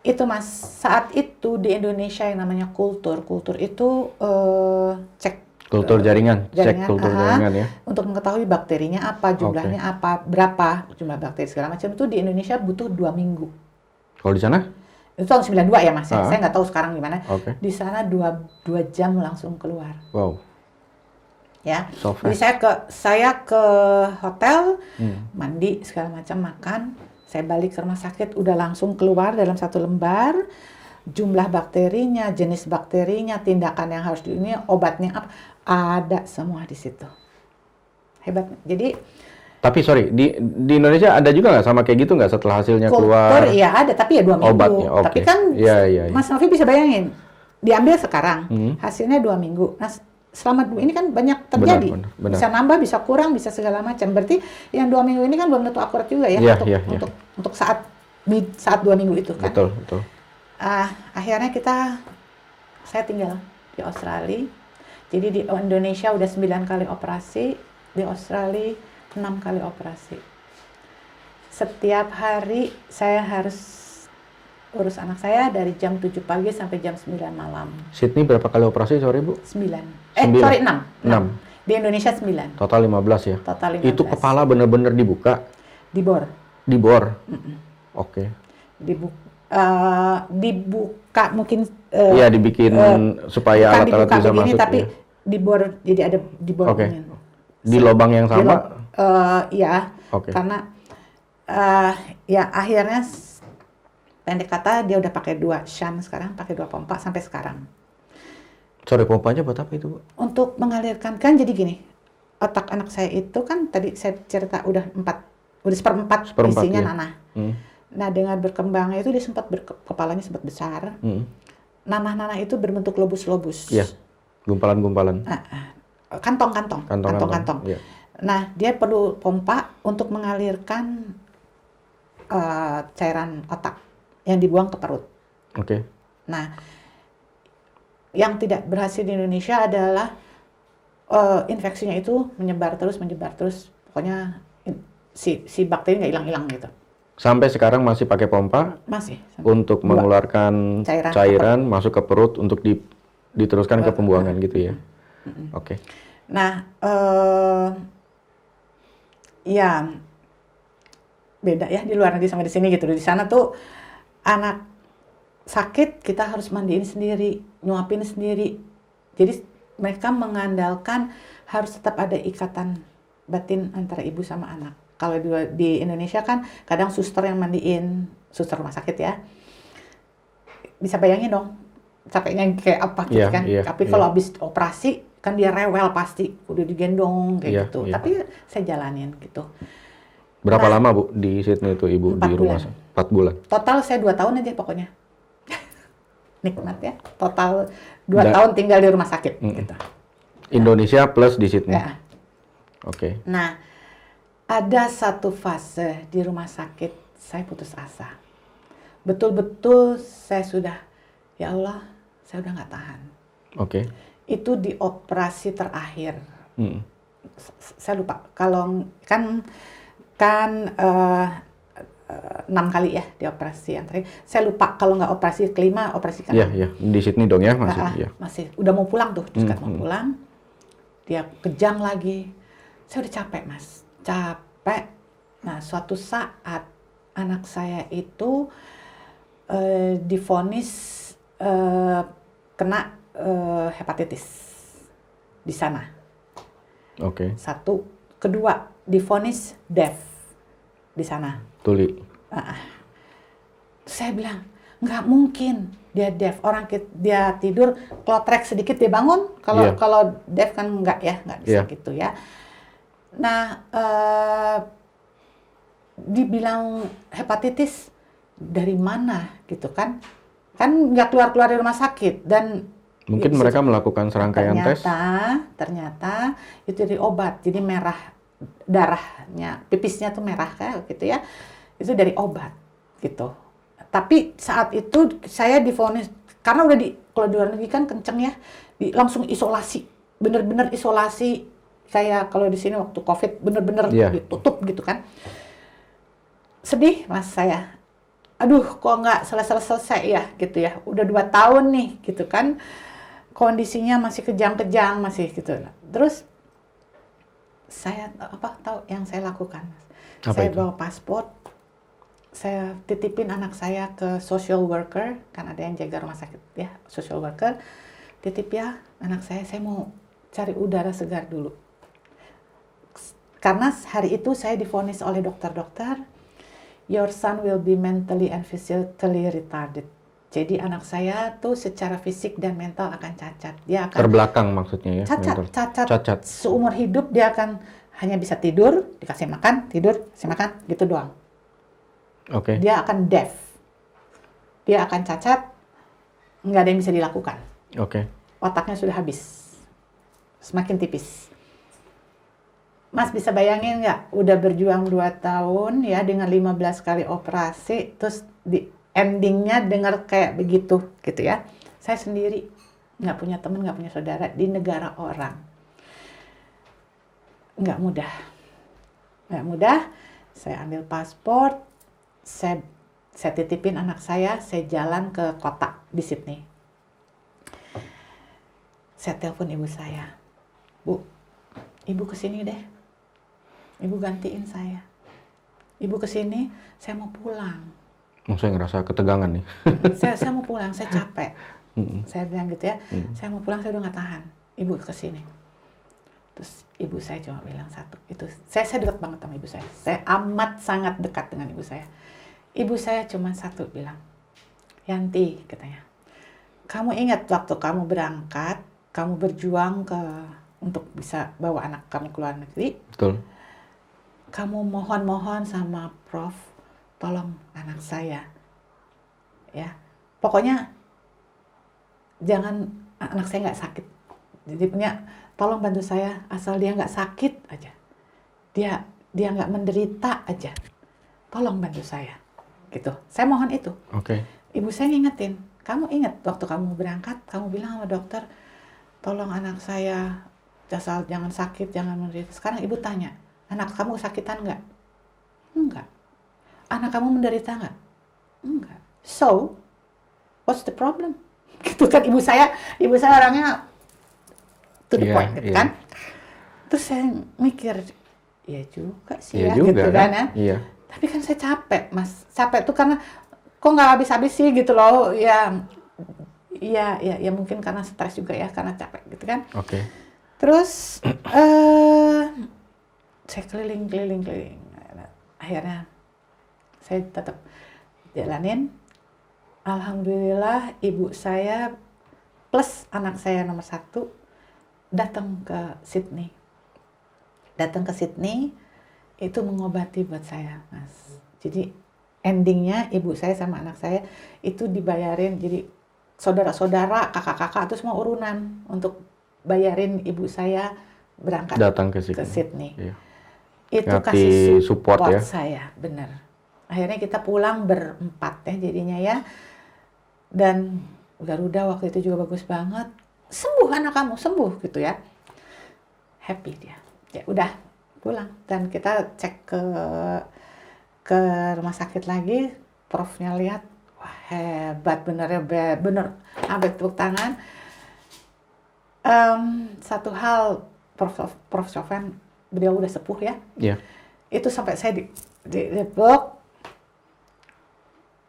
Itu Mas, saat itu di Indonesia yang namanya kultur itu cek Kultur jaringan, cek kultur jaringan ya. untuk mengetahui bakterinya apa, jumlahnya apa, berapa jumlah bakteri segala macam, itu di Indonesia butuh 2 minggu. Kalau di sana? Itu tahun 92 ya Mas, ya. Saya nggak tahu sekarang gimana. Oke. Di sana 2 jam langsung keluar. Wow. Ya. So fast. Jadi saya ke hotel, mandi segala macam, makan, saya balik ke rumah sakit udah langsung keluar dalam 1 lembar. Jumlah bakterinya, jenis bakterinya, tindakan yang harus ini, obatnya apa, ada semua di situ. Hebat. Jadi Tapi sorry, di Indonesia ada juga nggak sama kayak gitu nggak setelah hasilnya keluar? kultur iya ada, tapi ya 2 minggu. Obatnya, oke. Tapi kan Iya. Mas Novi bisa bayangin, diambil sekarang, hasilnya 2 minggu. Nah selama ini kan banyak terjadi, Benar. bisa nambah, bisa kurang, bisa segala macam. Berarti yang 2 minggu ini kan belum tentu akurat juga ya, Iya, untuk saat 2 minggu itu kan. Betul. Akhirnya saya tinggal di Australia. Jadi di Indonesia udah 9 kali operasi, di Australia 6 kali operasi. Setiap hari saya harus urus anak saya dari jam 7 pagi sampai jam 9 malam. Sydney berapa kali operasi, sorry Bu? 9. 6. Di Indonesia 9. Total 15 ya? Total 15. Itu kepala bener-bener dibuka? Dibor. Dibor? Oke. Dibuka mungkin. Iya, dibikin supaya alat-alat bisa begini, masuk. tapi ya. dibor, jadi ada dibor. Oke. Di lubang yang sama? Iya. Oke. Karena ya akhirnya pendek kata dia udah pakai 2 shunt sekarang, pakai 2 pompa sampai sekarang. Sorry, pompanya buat apa itu Bu? Untuk mengalirkan, kan jadi gini, otak anak saya itu kan tadi saya cerita udah seperempat isinya ya. nanah. Nah dengan berkembangnya itu dia sempat kepalanya sempat besar. Nanah-nanah itu berbentuk lobus-lobus. Iya, gumpalan-gumpalan. Kantong-kantong. Iya. Nah dia perlu pompa untuk mengalirkan cairan otak yang dibuang ke perut. Oke. Nah yang tidak berhasil di Indonesia adalah infeksinya itu menyebar terus, pokoknya si bakteri nggak hilang-hilang gitu. Sampai sekarang masih pakai pompa? Masih. Untuk mengeluarkan cairan masuk ke perut untuk diteruskan ke pembuangan gitu ya? Oke. Nah, ya beda ya di luar negeri sama di sini gitu. Di sana tuh anak sakit kita harus mandiin sendiri, nyuapin sendiri. Jadi mereka mengandalkan harus tetap ada ikatan batin antara ibu sama anak. Kalau di Indonesia kan kadang suster yang mandiin, suster rumah sakit ya. Bisa bayangin dong, capeknya kayak apa gitu kan. Tapi kalau habis operasi kan dia rewel pasti, udah digendong kayak gitu. Tapi saya jalanin gitu. Berapa lama Bu di Sydney itu Ibu di rumah? 4 bulan. Total saya 2 tahun aja pokoknya. Nikmat ya. Total 2 tahun tinggal di rumah sakit gitu. Indonesia plus di Sydney. Ya. Oke. Nah, ada satu fase di rumah sakit saya putus asa. Betul-betul saya sudah, ya Allah, saya udah nggak tahan. Oke. Itu di operasi terakhir. Saya lupa. Kalau kan 6 kali ya di operasi yang terakhir. Saya lupa kalau nggak operasi kelima, operasi ke-6. Iya. Di Sydney dong ya masih. Masih. Udah mau pulang tuh, terus kan mau pulang. Dia kejang lagi. Saya udah capek, Mas. Capek. Nah, suatu saat anak saya itu divonis kena hepatitis di sana. Oke. Satu. Kedua, divonis deaf di sana. Tuli. Saya bilang, nggak mungkin dia deaf. Orang dia tidur, klotrek sedikit dia bangun. Kalau deaf kan nggak bisa gitu ya. Nah, dibilang hepatitis dari mana gitu kan? Kan nggak keluar dari rumah sakit dan mungkin mereka melakukan serangkaian tes. Ternyata itu dari obat. Jadi merah darahnya, pipisnya tuh merah kayak gitu ya. Itu dari obat gitu. Tapi saat itu saya divonis karena udah kalau di luar negeri kan kenceng ya, langsung isolasi. Bener-bener isolasi kayak kalau di sini waktu Covid bener-bener ditutup gitu kan. Sedih Mas saya. Aduh, kok nggak selesai ya gitu ya. Udah 2 tahun nih gitu kan. Kondisinya masih kejang-kejang masih gitu. Terus saya tahu yang saya lakukan. Saya bawa paspor. Saya titipin anak saya ke social worker, kan ada yang jaga rumah sakit ya, social worker. Titip ya anak saya mau cari udara segar dulu. Karena hari itu saya divonis oleh dokter-dokter, your son will be mentally and physically retarded. Jadi anak saya tuh secara fisik dan mental akan cacat. Dia akan terbelakang maksudnya ya. Cacat. Seumur hidup dia akan hanya bisa tidur, dikasih makan, tidur, kasih makan, gitu doang. Oke. Dia akan deaf. Dia akan cacat, nggak ada yang bisa dilakukan. Oke. Otaknya sudah habis. Semakin tipis. Mas bisa bayangin nggak? Udah berjuang 2 tahun ya dengan 15 kali operasi, terus di endingnya dengar kayak begitu gitu ya. Saya sendiri nggak punya teman, nggak punya saudara di negara orang. Nggak mudah. Saya ambil paspor, saya titipin anak saya jalan ke kota di Sydney. Saya telepon ibu saya, Bu, ibu kesini deh, ibu gantiin saya. Ibu kesini, saya mau pulang. Saya ngerasa ketegangan nih. saya mau pulang, saya capek. Saya bilang gitu ya, saya mau pulang, saya udah nggak tahan. Ibu kesini. Terus ibu saya cuma bilang satu, itu saya dekat banget sama ibu saya. Saya amat sangat dekat dengan ibu saya. Ibu saya cuma satu bilang, Yanti katanya, kamu ingat waktu kamu berangkat, kamu berjuang untuk bisa bawa anak kamu ke luar negeri. Betul. Kamu mohon-mohon sama Prof, tolong anak saya, ya. Pokoknya jangan anak saya nggak sakit. Jadi tolong bantu saya asal dia nggak sakit aja. Dia nggak menderita aja. Tolong bantu saya. Gitu. Saya mohon itu. Oke. Ibu saya ngingetin, kamu ingat waktu kamu berangkat, kamu bilang sama dokter, tolong anak saya asal jangan sakit, jangan menderita. Sekarang ibu tanya, anak kamu kesakitan nggak? Enggak. Anak kamu menderita nggak? Enggak. So, what's the problem? Gitu kan ibu saya orangnya to the point, gitu kan? Terus saya mikir, ya juga sih ya, juga, gitu kan ya. Iya. Tapi kan saya capek, Mas. Capek tuh karena kok nggak habis-habis sih gitu loh. Ya ya mungkin karena stres juga ya, karena capek gitu kan. Oke. Terus saya keliling. Akhirnya saya tetap jalanin. Alhamdulillah ibu saya plus anak saya nomor 1 datang ke Sydney. Itu mengobati buat saya, Mas. Jadi endingnya ibu saya sama anak saya itu dibayarin, jadi saudara-saudara, kakak-kakak itu semua urunan untuk bayarin ibu saya berangkat Datang ke Sydney. Iya. Itu Ngasih kasih support ya. saya, bener. Akhirnya kita pulang berempat ya jadinya ya. Dan Garuda waktu itu juga bagus banget. Sembuh anak kamu, sembuh gitu ya. Happy dia. Ya udah pulang dan kita cek ke rumah sakit lagi. Profnya lihat, wah hebat bener ya, bener. Sampai tepuk tangan. Satu hal Prof. Sofyan, beliau udah sepuh ya. Iya. Itu sampai saya dipeluk.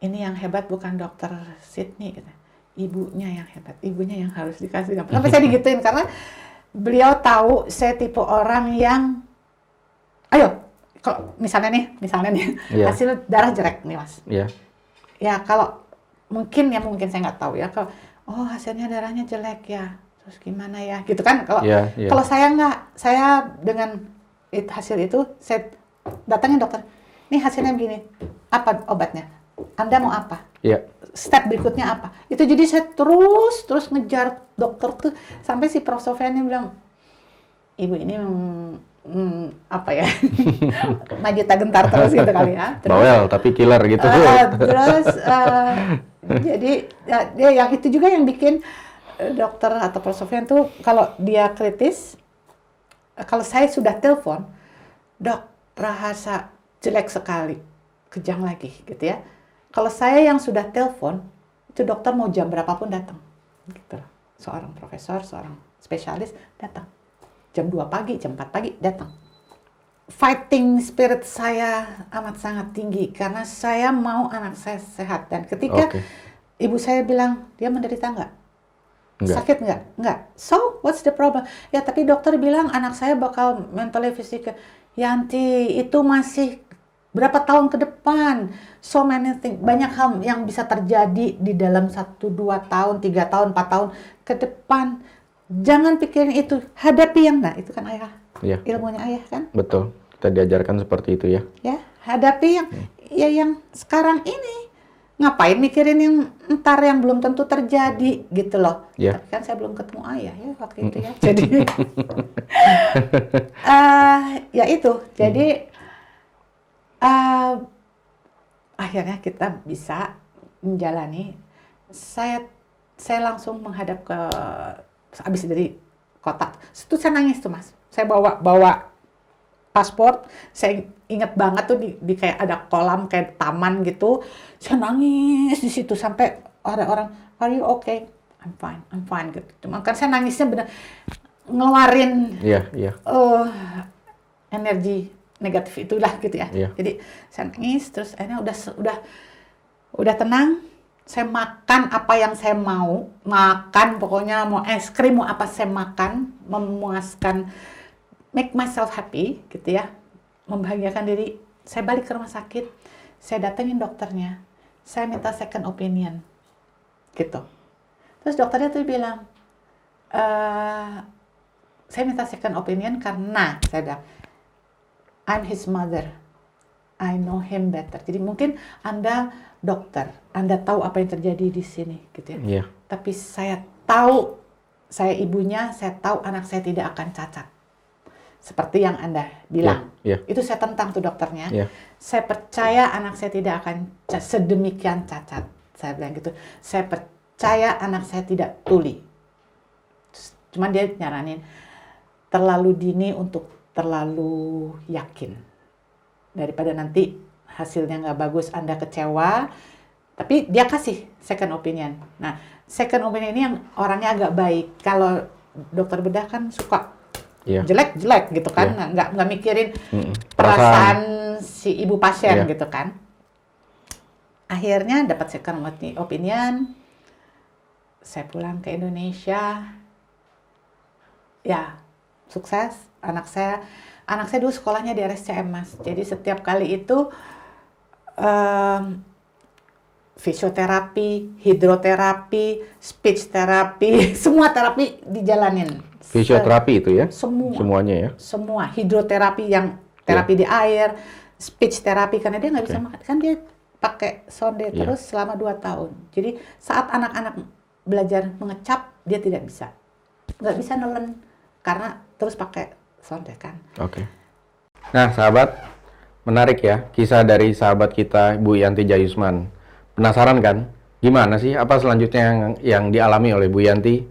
Ini yang hebat bukan dokter Sydney, gitu. Ibunya yang hebat, ibunya yang harus dikasih. Sampai saya digituin karena beliau tahu saya tipe orang yang, ayo, kalau misalnya nih, Iya. hasil darah jelek nih Mas. Iya. Ya kalau mungkin saya nggak tahu ya. Kalau hasilnya darahnya jelek ya. Terus gimana ya, gitu kan? Kalau saya nggak, saya dengan hasil itu, saya datangin dokter, nih hasilnya begini, apa obatnya? Anda mau apa? Iya. Step berikutnya apa? Itu jadi saya terus ngejar dokter tuh, sampai si Prof. Sofyan bilang, ibu ini apa ya, maju tak gentar terus gitu kali ya. Bawel tapi killer gitu. Jadi dia yang itu juga yang bikin dokter atau Prof. Sofyan tuh kalau dia kritis, kalau saya sudah telepon, dok rasa jelek sekali, kejang lagi gitu ya. Kalau saya yang sudah telepon, itu dokter mau jam berapapun datang, gitu. Seorang profesor, seorang spesialis datang, jam 2 pagi, jam 4 pagi datang. Fighting spirit saya amat sangat tinggi karena saya mau anak saya sehat, dan ketika ibu saya bilang dia menderita nggak? Sakit nggak? Nggak. So, what's the problem? Ya, tapi dokter bilang anak saya bakal mentally, physically. Yanti, itu masih berapa tahun ke depan? So many things. Banyak hal yang bisa terjadi di dalam 1, 2 tahun, 3 tahun, 4 tahun ke depan. Jangan pikirin itu. Hadapi yang, nah itu kan ayah. Iya. Ilmunya ayah kan? Betul. Kita diajarkan seperti itu ya. Ya, hadapi yang, ya yang sekarang ini. Ngapain mikirin yang ntar yang belum tentu terjadi gitu loh. Yeah. Tapi kan saya belum ketemu ayah ya waktu itu ya. Jadi ya itu. Jadi akhirnya kita bisa menjalani. Saya langsung menghadap ke habis dari kota. Itu saya nangis tuh Mas. Saya bawa paspor, saya ingat banget tuh di kayak ada kolam kayak taman gitu. Saya nangis di situ sampai ada orang, "Are you okay?" I'm fine gitu. Cuma kan saya nangisnya bener ngeluarin energi negatif itulah gitu ya. Yeah. Jadi saya nangis terus akhirnya udah tenang. Saya makan apa yang saya mau, pokoknya mau es krim mau apa saya makan, memuaskan, make myself happy gitu ya, membahagiakan diri. Saya balik ke rumah sakit, saya datengin dokternya, saya minta second opinion gitu. Terus dokternya tuh bilang, saya minta second opinion karena saya bilang, I'm his mother, I know him better. Jadi mungkin Anda dokter, Anda tahu apa yang terjadi di sini gitu ya. Yeah. Tapi saya tahu, saya ibunya, saya tahu anak saya tidak akan cacat. Seperti yang Anda bilang. Yeah. Itu saya tentang tuh dokternya. Yeah. Saya percaya anak saya tidak akan sedemikian cacat. Saya bilang gitu. Saya percaya anak saya tidak tuli. Cuman dia nyaranin terlalu dini untuk terlalu yakin. Daripada nanti hasilnya nggak bagus, Anda kecewa. Tapi dia kasih second opinion. Nah, second opinion ini yang orangnya agak baik. Kalau dokter bedah kan suka jelek gitu kan, nggak mikirin perasaan si ibu pasien gitu kan. Akhirnya dapat second opinion, saya pulang ke Indonesia, ya sukses. Anak saya dulu sekolahnya di RSCM, Mas. Jadi setiap kali itu fisioterapi, hidroterapi, speech terapi, semua terapi dijalanin. Fisioterapi itu ya? Semua. Semuanya ya? Semua. Hidroterapi yang terapi di air, speech terapi karena dia nggak bisa makan. Kan dia pakai sonde terus selama 2 tahun. Jadi saat anak-anak belajar mengecap, dia tidak bisa. Nggak bisa nelen karena terus pakai sonde kan. Oke. Nah, sahabat, menarik ya kisah dari sahabat kita Bu Yanti Jayusman. Penasaran kan? Gimana sih? Apa selanjutnya yang dialami oleh Bu Yanti?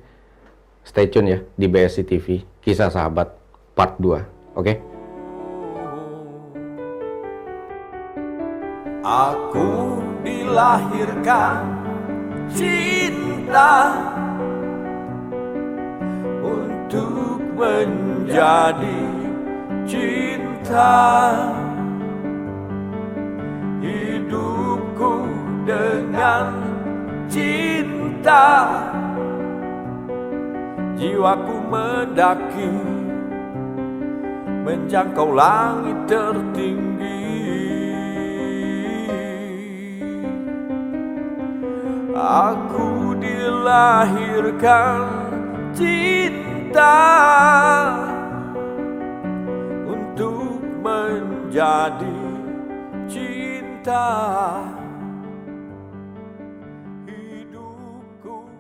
Stay tune ya di BSC TV. Kisah Sahabat Part 2. Oke? Aku dilahirkan cinta untuk menjadi cinta. Hidupku dengan cinta, jiwaku mendaki menjangkau langit tertinggi. Aku dilahirkan cinta untuk menjadi cinta.